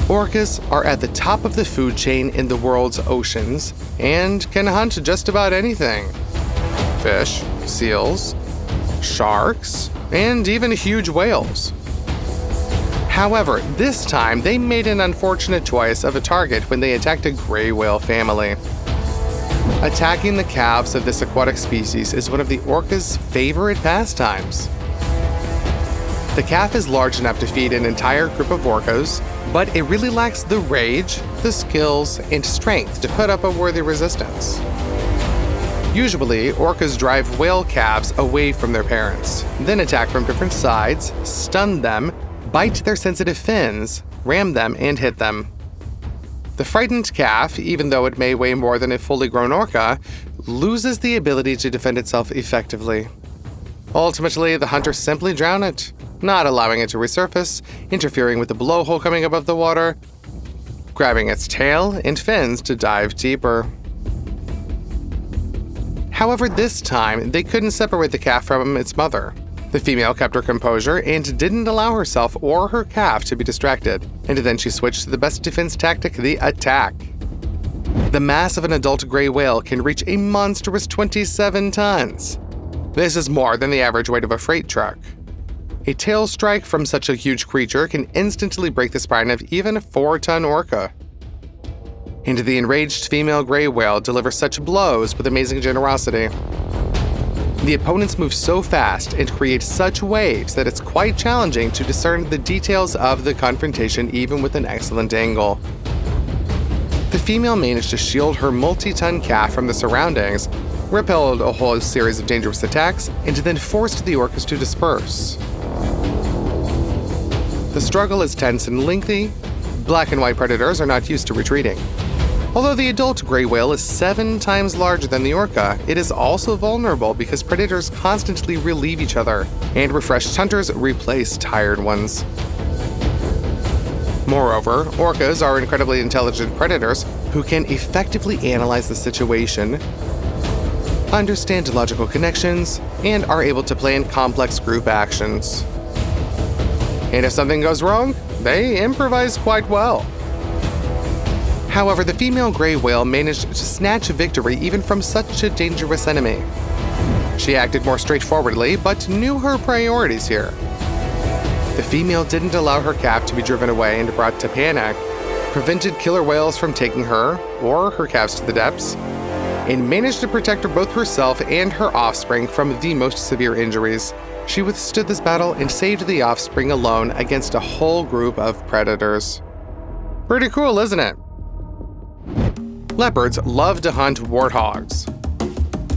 Orcas are at the top of the food chain in the world's oceans and can hunt just about anything. Fish, seals, sharks, and even huge whales. However, this time they made an unfortunate choice of a target when they attacked a gray whale family. Attacking the calves of this aquatic species is one of the orca's favorite pastimes. The calf is large enough to feed an entire group of orcas, but it really lacks the rage, the skills, and strength to put up a worthy resistance. Usually, orcas drive whale calves away from their parents, then attack from different sides, stun them, bite their sensitive fins, ram them, and hit them. The frightened calf, even though it may weigh more than a fully grown orca, loses the ability to defend itself effectively. Ultimately, the hunters simply drown it, not allowing it to resurface, interfering with the blowhole coming above the water, grabbing its tail and fins to dive deeper. However, this time, they couldn't separate the calf from its mother. The female kept her composure and didn't allow herself or her calf to be distracted, and then she switched to the best defense tactic, the attack. The mass of an adult gray whale can reach a monstrous 27 tons. This is more than the average weight of a freight truck. A tail strike from such a huge creature can instantly break the spine of even a 4-ton orca. And the enraged female gray whale delivers such blows with amazing generosity. The opponents move so fast and create such waves that it's quite challenging to discern the details of the confrontation even with an excellent angle. The female managed to shield her multi-ton calf from the surroundings, repelled a whole series of dangerous attacks, and then forced the orcas to disperse. The struggle is tense and lengthy. Black and white predators are not used to retreating. Although the adult gray whale is 7 times larger than the orca, it is also vulnerable because predators constantly relieve each other, and refreshed hunters replace tired ones. Moreover, orcas are incredibly intelligent predators who can effectively analyze the situation, understand logical connections, and are able to plan complex group actions. And if something goes wrong, they improvise quite well. However, the female gray whale managed to snatch victory even from such a dangerous enemy. She acted more straightforwardly, but knew her priorities here. The female didn't allow her calf to be driven away and brought to panic, prevented killer whales from taking her or her calves to the depths, and managed to protect both herself and her offspring from the most severe injuries. She withstood this battle and saved the offspring alone against a whole group of predators. Pretty cool, isn't it? Leopards love to hunt warthogs.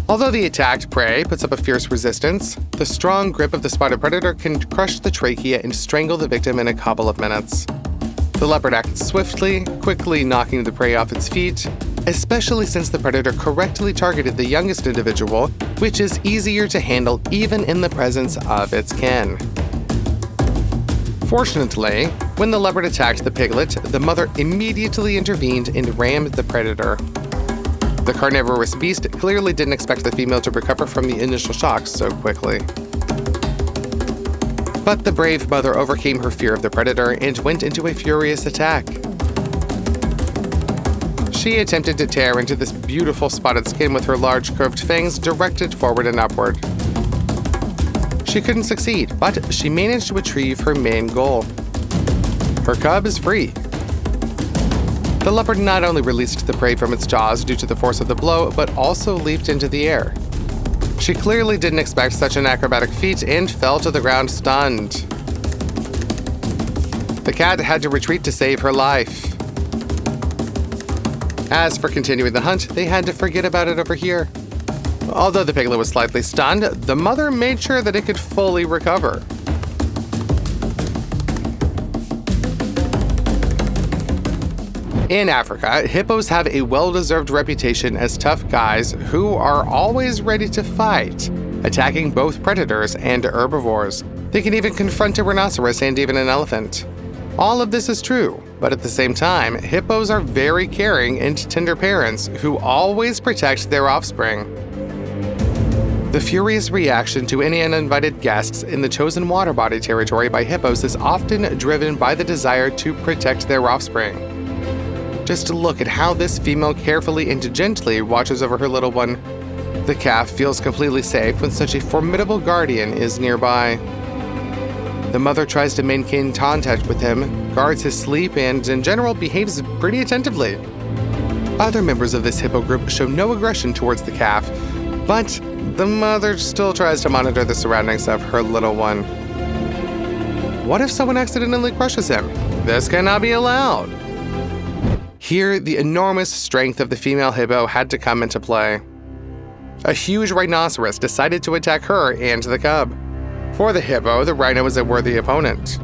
Although the attacked prey puts up a fierce resistance, the strong grip of the spotted predator can crush the trachea and strangle the victim in a couple of minutes. The leopard acts swiftly, quickly knocking the prey off its feet, especially since the predator correctly targeted the youngest individual, which is easier to handle even in the presence of its kin. Fortunately, when the leopard attacked the piglet, the mother immediately intervened and rammed the predator. The carnivorous beast clearly didn't expect the female to recover from the initial shock so quickly. But the brave mother overcame her fear of the predator and went into a furious attack. She attempted to tear into this beautiful spotted skin with her large curved fangs directed forward and upward. She couldn't succeed, but she managed to achieve her main goal. Her cub is free. The leopard not only released the prey from its jaws due to the force of the blow, but also leaped into the air. She clearly didn't expect such an acrobatic feat and fell to the ground stunned. The cat had to retreat to save her life. As for continuing the hunt, they had to forget about it over here. Although the piglet was slightly stunned, the mother made sure that it could fully recover. In Africa, hippos have a well-deserved reputation as tough guys who are always ready to fight, attacking both predators and herbivores. They can even confront a rhinoceros and even an elephant. All of this is true, but at the same time, hippos are very caring and tender parents who always protect their offspring. The furious reaction to any uninvited guests in the chosen water body territory by hippos is often driven by the desire to protect their offspring. Just look at how this female carefully and gently watches over her little one. The calf feels completely safe when such a formidable guardian is nearby. The mother tries to maintain contact with him, guards his sleep, and in general behaves pretty attentively. Other members of this hippo group show no aggression towards the calf, but the mother still tries to monitor the surroundings of her little one. What if someone accidentally crushes him? This cannot be allowed. Here, the enormous strength of the female hippo had to come into play. A huge rhinoceros decided to attack her and the cub. For the hippo, the rhino was a worthy opponent.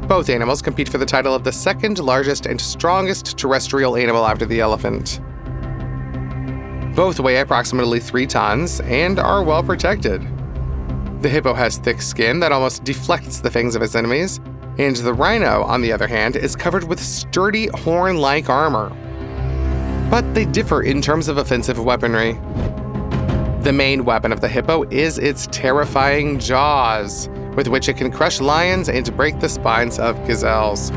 Both animals compete for the title of the second largest and strongest terrestrial animal after the elephant. Both weigh approximately 3 tons and are well protected. The hippo has thick skin that almost deflects the fangs of its enemies, and the rhino, on the other hand, is covered with sturdy horn-like armor. But they differ in terms of offensive weaponry. The main weapon of the hippo is its terrifying jaws, with which it can crush lions and break the spines of gazelles.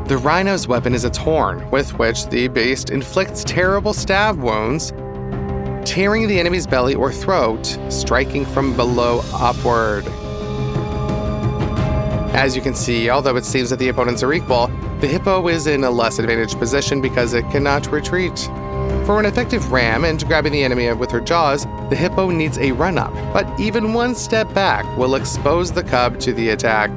The rhino's weapon is its horn, with which the beast inflicts terrible stab wounds, tearing the enemy's belly or throat, striking from below upward. As you can see, although it seems that the opponents are equal, the hippo is in a less advantaged position because it cannot retreat. For an effective ram and grabbing the enemy with her jaws, the hippo needs a run-up, but even one step back will expose the cub to the attack.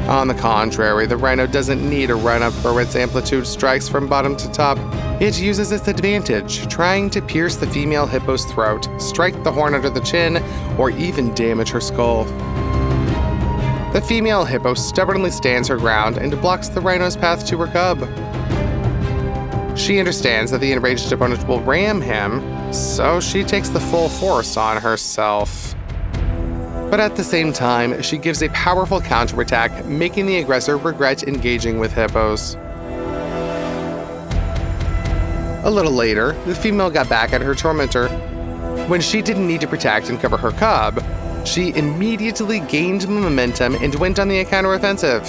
On the contrary, the rhino doesn't need a run-up for its amplitude strikes from bottom to top. It uses its advantage, trying to pierce the female hippo's throat, strike the horn under the chin, or even damage her skull. The female hippo stubbornly stands her ground and blocks the rhino's path to her cub. She understands that the enraged opponent will ram him, so she takes the full force on herself. But at the same time, she gives a powerful counterattack, making the aggressor regret engaging with hippos. A little later, the female got back at her tormentor. When she didn't need to protect and cover her cub, she immediately gained momentum and went on the counteroffensive.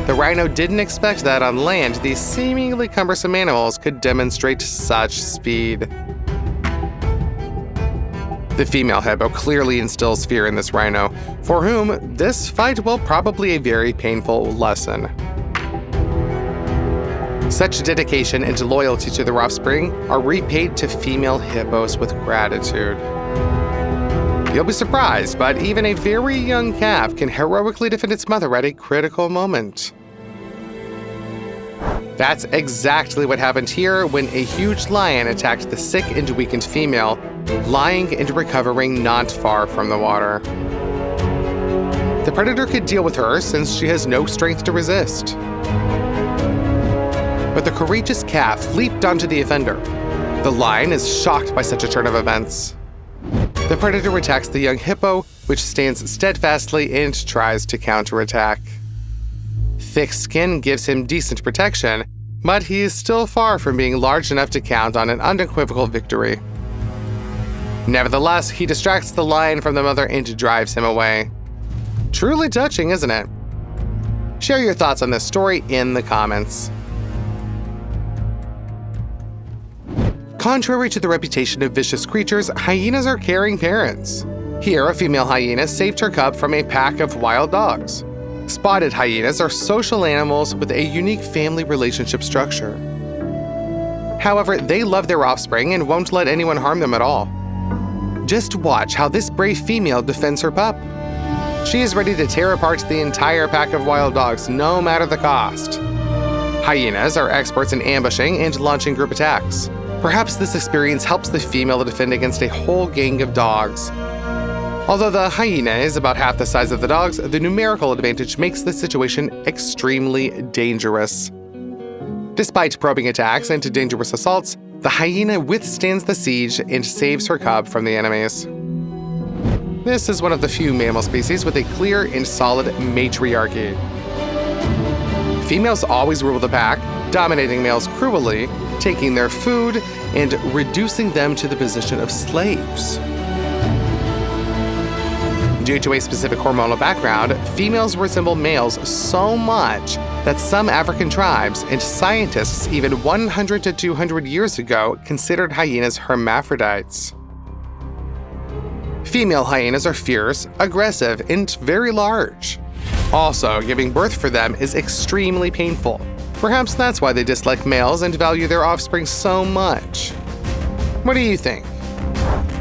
The rhino didn't expect that on land, these seemingly cumbersome animals could demonstrate such speed. The female hippo clearly instills fear in this rhino, for whom this fight will probably be a very painful lesson. Such dedication and loyalty to their offspring are repaid to female hippos with gratitude. You'll be surprised, but even a very young calf can heroically defend its mother at a critical moment. That's exactly what happened here when a huge lion attacked the sick and weakened female, lying and recovering not far from the water. The predator could deal with her since she has no strength to resist. But the courageous calf leaped onto the offender. The lion is shocked by such a turn of events. The predator attacks the young hippo, which stands steadfastly and tries to counterattack. Thick skin gives him decent protection, but he is still far from being large enough to count on an unequivocal victory. Nevertheless, he distracts the lion from the mother and drives him away. Truly touching, isn't it? Share your thoughts on this story in the comments. Contrary to the reputation of vicious creatures, hyenas are caring parents. Here, a female hyena saved her cub from a pack of wild dogs. Spotted hyenas are social animals with a unique family relationship structure. However, they love their offspring and won't let anyone harm them at all. Just watch how this brave female defends her pup. She is ready to tear apart the entire pack of wild dogs, no matter the cost. Hyenas are experts in ambushing and launching group attacks. Perhaps this experience helps the female defend against a whole gang of dogs. Although the hyena is about half the size of the dogs, the numerical advantage makes the situation extremely dangerous. Despite probing attacks and dangerous assaults, the hyena withstands the siege and saves her cub from the enemies. This is one of the few mammal species with a clear and solid matriarchy. Females always rule the pack, dominating males cruelly, taking their food and reducing them to the position of slaves. Due to a specific hormonal background, females resemble males so much that some African tribes and scientists even 100 to 200 years ago considered hyenas hermaphrodites. Female hyenas are fierce, aggressive, and very large. Also, giving birth for them is extremely painful. Perhaps that's why they dislike males and value their offspring so much. What do you think?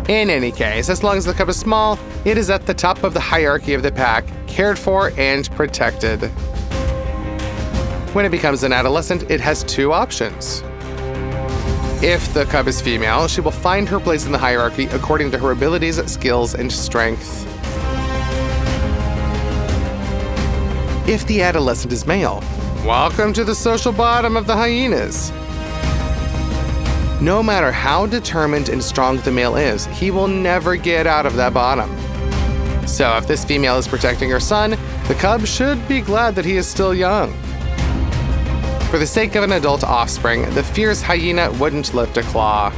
In any case, as long as the cub is small, it is at the top of the hierarchy of the pack, cared for and protected. When it becomes an adolescent, it has two options. If the cub is female, she will find her place in the hierarchy according to her abilities, skills, and strength. If the adolescent is male, welcome to the social bottom of the hyenas. No matter how determined and strong the male is, he will never get out of that bottom. So if this female is protecting her son, the cub should be glad that he is still young. For the sake of an adult offspring, the fierce hyena wouldn't lift a claw.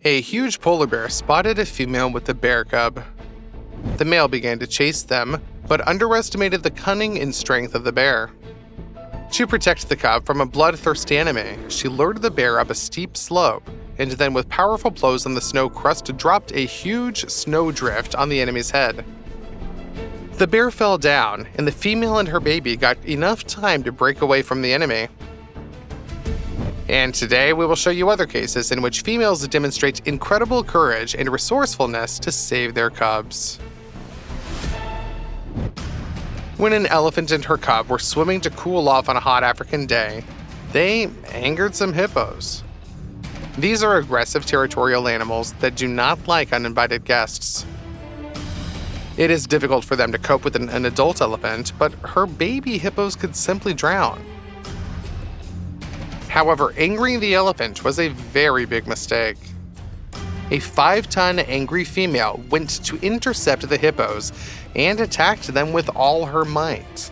A huge polar bear spotted a female with a bear cub. The male began to chase them, but underestimated the cunning and strength of the bear. To protect the cub from a bloodthirsty enemy, she lured the bear up a steep slope, and then with powerful blows on the snow crust dropped a huge snowdrift on the enemy's head. The bear fell down, and the female and her baby got enough time to break away from the enemy. And today we will show you other cases in which females demonstrate incredible courage and resourcefulness to save their cubs. When an elephant and her cub were swimming to cool off on a hot African day, they angered some hippos. These are aggressive territorial animals that do not like uninvited guests. It is difficult for them to cope with an adult elephant, but her baby hippos could simply drown. However, angering the elephant was a very big mistake. A 5-ton angry female went to intercept the hippos and attacked them with all her might.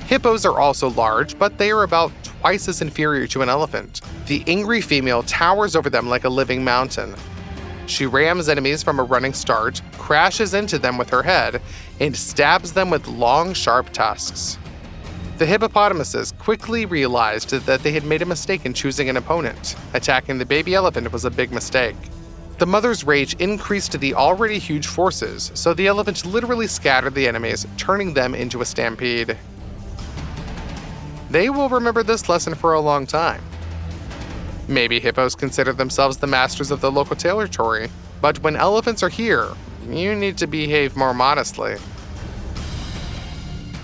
Hippos are also large, but they are about twice as inferior to an elephant. The angry female towers over them like a living mountain. She rams enemies from a running start, crashes into them with her head, and stabs them with long, sharp tusks. The hippopotamuses quickly realized that they had made a mistake in choosing an opponent. Attacking the baby elephant was a big mistake. The mother's rage increased the already huge forces, so the elephant literally scattered the enemies, turning them into a stampede. They will remember this lesson for a long time. Maybe hippos consider themselves the masters of the local territory, but when elephants are here, you need to behave more modestly.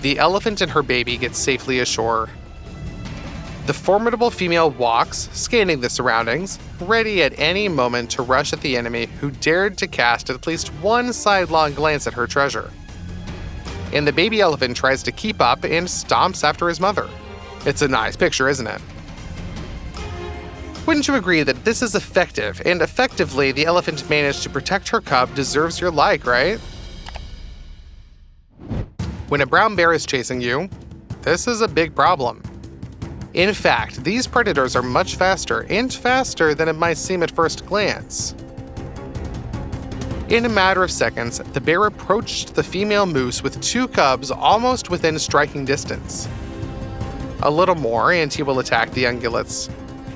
The elephant and her baby get safely ashore. The formidable female walks, scanning the surroundings, ready at any moment to rush at the enemy who dared to cast at least one sidelong glance at her treasure. And the baby elephant tries to keep up and stomps after his mother. It's a nice picture, isn't it? Wouldn't you agree that this is effective, and effectively the elephant managed to protect her cub deserves your like, right? When a brown bear is chasing you, this is a big problem. In fact, these predators are much faster than it might seem at first glance. In a matter of seconds, the bear approached the female moose with 2 cubs almost within striking distance. A little more and he will attack the ungulates.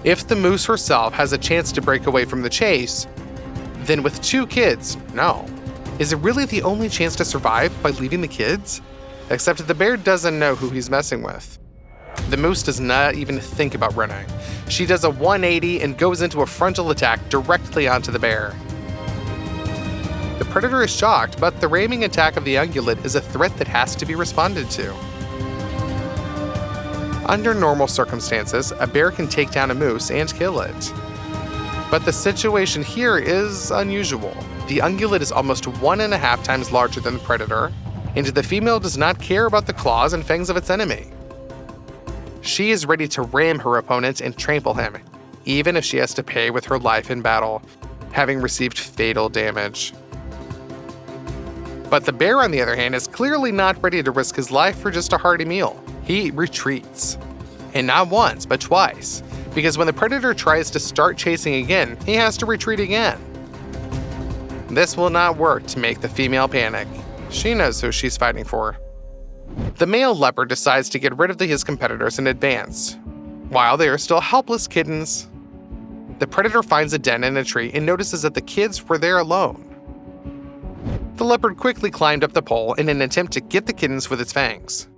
If the moose herself has a chance to break away from the chase, then with 2 kids, no. Is it really the only chance to survive by leaving the kids? Except the bear doesn't know who he's messing with. The moose does not even think about running. She does a 180 and goes into a frontal attack directly onto the bear. The predator is shocked, but the ramming attack of the ungulate is a threat that has to be responded to. Under normal circumstances, a bear can take down a moose and kill it. But the situation here is unusual. The ungulate is almost 1.5 times larger than the predator, and the female does not care about the claws and fangs of its enemy. She is ready to ram her opponent and trample him, even if she has to pay with her life in battle, having received fatal damage. But the bear, on the other hand, is clearly not ready to risk his life for just a hearty meal. He retreats. And not once, but twice, because when the predator tries to start chasing again, he has to retreat again. This will not work to make the female panic. She knows who she's fighting for. The male leopard decides to get rid of his competitors in advance. While they are still helpless kittens, the predator finds a den in a tree and notices that the kids were there alone. The leopard quickly climbed up the pole in an attempt to get the kittens with its fangs.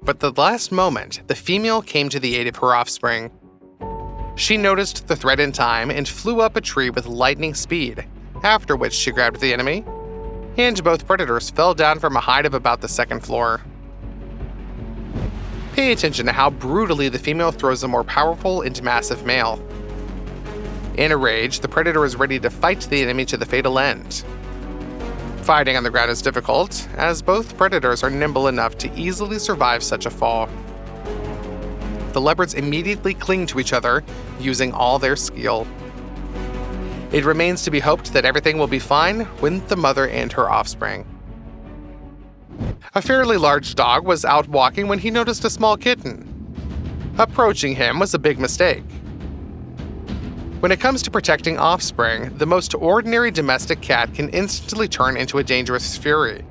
But at the last moment, the female came to the aid of her offspring. She noticed the threat in time and flew up a tree with lightning speed, after which she grabbed the enemy, and both predators fell down from a height of about the second floor. Pay attention to how brutally the female throws a more powerful and massive male. In a rage, the predator is ready to fight the enemy to the fatal end. Fighting on the ground is difficult, as both predators are nimble enough to easily survive such a fall. The leopards immediately cling to each other, using all their skill. It remains to be hoped that everything will be fine with the mother and her offspring. A fairly large dog was out walking when he noticed a small kitten. Approaching him was a big mistake. When it comes to protecting offspring, the most ordinary domestic cat can instantly turn into a dangerous fury.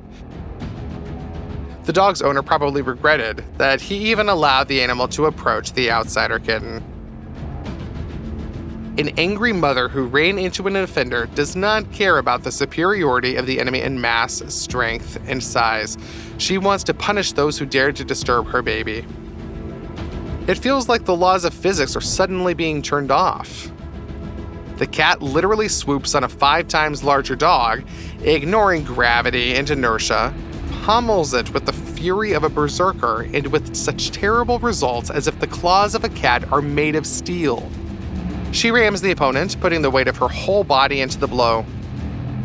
The dog's owner probably regretted that he even allowed the animal to approach the outsider kitten. An angry mother who ran into an offender does not care about the superiority of the enemy in mass, strength, and size. She wants to punish those who dared to disturb her baby. It feels like the laws of physics are suddenly being turned off. The cat literally swoops on a 5 times larger dog, ignoring gravity and inertia, pummels it with the fury of a berserker, and with such terrible results as if the claws of a cat are made of steel. She rams the opponent, putting the weight of her whole body into the blow,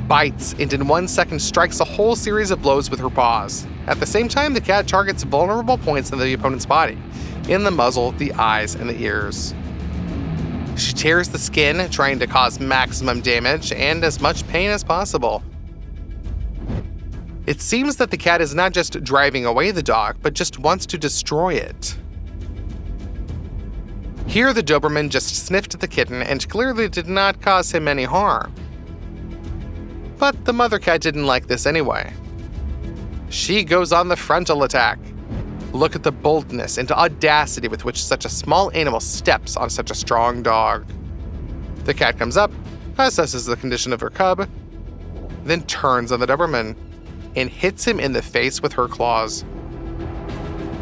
bites, and in 1 second strikes a whole series of blows with her paws. At the same time, the cat targets vulnerable points in the opponent's body, in the muzzle, the eyes, and the ears. She tears the skin, trying to cause maximum damage and as much pain as possible. It seems that the cat is not just driving away the dog, but just wants to destroy it. Here, the Doberman just sniffed the kitten and clearly did not cause him any harm. But the mother cat didn't like this anyway. She goes on the frontal attack. Look at the boldness and audacity with which such a small animal steps on such a strong dog. The cat comes up, assesses the condition of her cub, then turns on the Doberman and hits him in the face with her claws.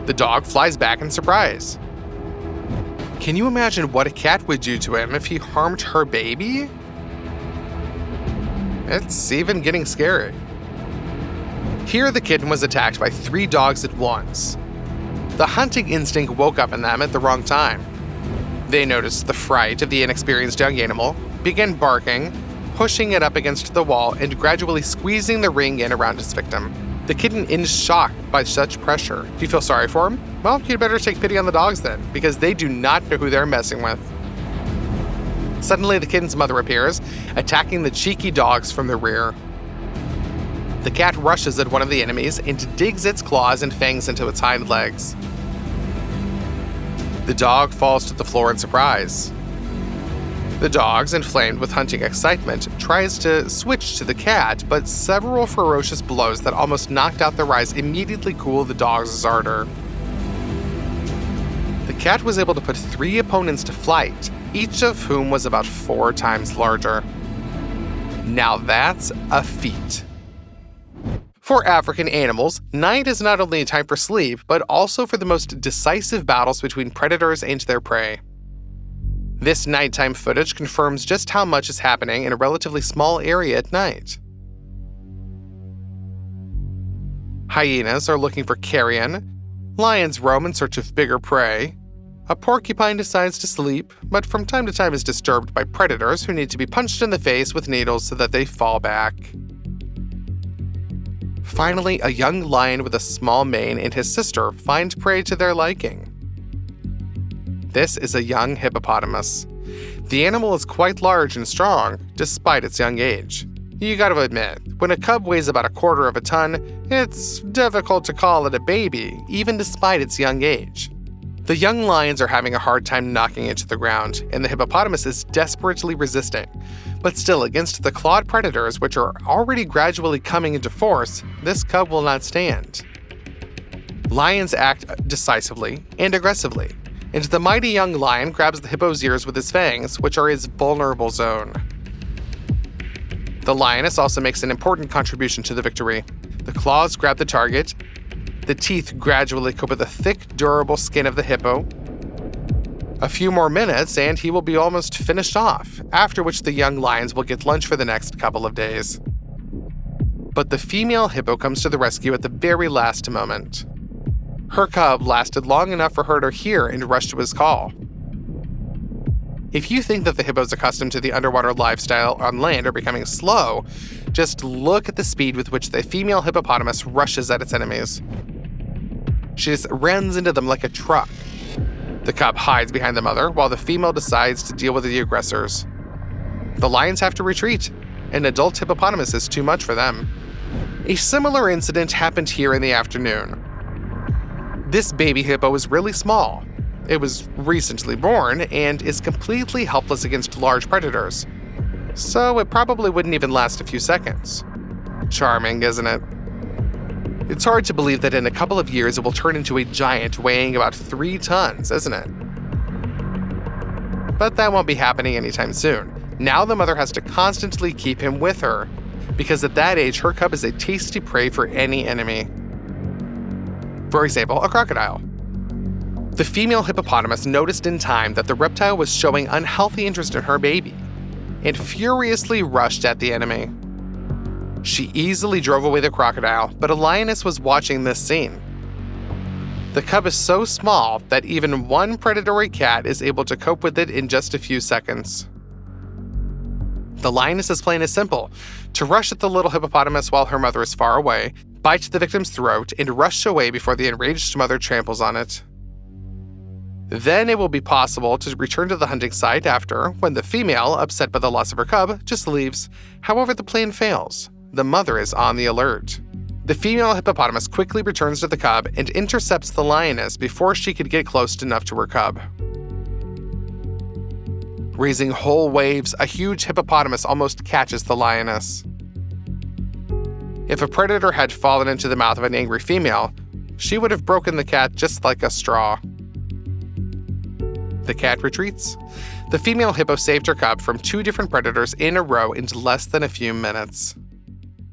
The dog flies back in surprise. Can you imagine what a cat would do to him if he harmed her baby? It's even getting scary. Here, the kitten was attacked by 3 dogs at once. The hunting instinct woke up in them at the wrong time. They noticed the fright of the inexperienced young animal, began barking, pushing it up against the wall, and gradually squeezing the ring in around its victim. The kitten is shocked by such pressure. Do you feel sorry for him? Well, you'd better take pity on the dogs then, because they do not know who they're messing with. Suddenly, the kitten's mother appears, attacking the cheeky dogs from the rear. The cat rushes at one of the enemies and digs its claws and fangs into its hind legs. The dog falls to the floor in surprise. The dogs, inflamed with hunting excitement, tries to switch to the cat, but several ferocious blows that almost knocked out their eyes immediately cool the dog's ardor. The cat was able to put 3 opponents to flight, each of whom was about 4 times larger. Now that's a feat. For African animals, night is not only a time for sleep, but also for the most decisive battles between predators and their prey. This nighttime footage confirms just how much is happening in a relatively small area at night. Hyenas are looking for carrion, lions roam in search of bigger prey, a porcupine decides to sleep, but from time to time is disturbed by predators who need to be punched in the face with needles so that they fall back. Finally, a young lion with a small mane and his sister find prey to their liking. This is a young hippopotamus. The animal is quite large and strong, despite its young age. You gotta admit, when a cub weighs about 1/4 of a ton, it's difficult to call it a baby, even despite its young age. The young lions are having a hard time knocking it to the ground, and the hippopotamus is desperately resisting. But still, against the clawed predators, which are already gradually coming into force, this cub will not stand. Lions act decisively and aggressively, and the mighty young lion grabs the hippo's ears with his fangs, which are his vulnerable zone. The lioness also makes an important contribution to the victory. The claws grab the target, the teeth gradually coat the thick, durable skin of the hippo. A few more minutes and he will be almost finished off, after which the young lions will get lunch for the next couple of days. But the female hippo comes to the rescue at the very last moment. Her cub lasted long enough for her to hear and rush to his call. If you think that the hippos accustomed to the underwater lifestyle on land are becoming slow, just look at the speed with which the female hippopotamus rushes at its enemies. She just runs into them like a truck. The cub hides behind the mother while the female decides to deal with the aggressors. The lions have to retreat. An adult hippopotamus is too much for them. A similar incident happened here in the afternoon. This baby hippo is really small. It was recently born and is completely helpless against large predators. So it probably wouldn't even last a few seconds. Charming, isn't it? It's hard to believe that in a couple of years it will turn into a giant weighing about 3 tons, isn't it? But that won't be happening anytime soon. Now the mother has to constantly keep him with her, because at that age her cub is a tasty prey for any enemy. For example, a crocodile. The female hippopotamus noticed in time that the reptile was showing unhealthy interest in her baby, and furiously rushed at the enemy. She easily drove away the crocodile, but a lioness was watching this scene. The cub is so small that even one predatory cat is able to cope with it in just a few seconds. The lioness's plan is simple: to rush at the little hippopotamus while her mother is far away, bite the victim's throat, and rush away before the enraged mother tramples on it. Then it will be possible to return to the hunting site after, when the female, upset by the loss of her cub, just leaves. However, the plan fails. The mother is on the alert. The female hippopotamus quickly returns to the cub and intercepts the lioness before she could get close enough to her cub. Raising whole waves, a huge hippopotamus almost catches the lioness. If a predator had fallen into the mouth of an angry female, she would have broken the cat just like a straw. The cat retreats. The female hippo saved her cub from 2 different predators in a row in less than a few minutes.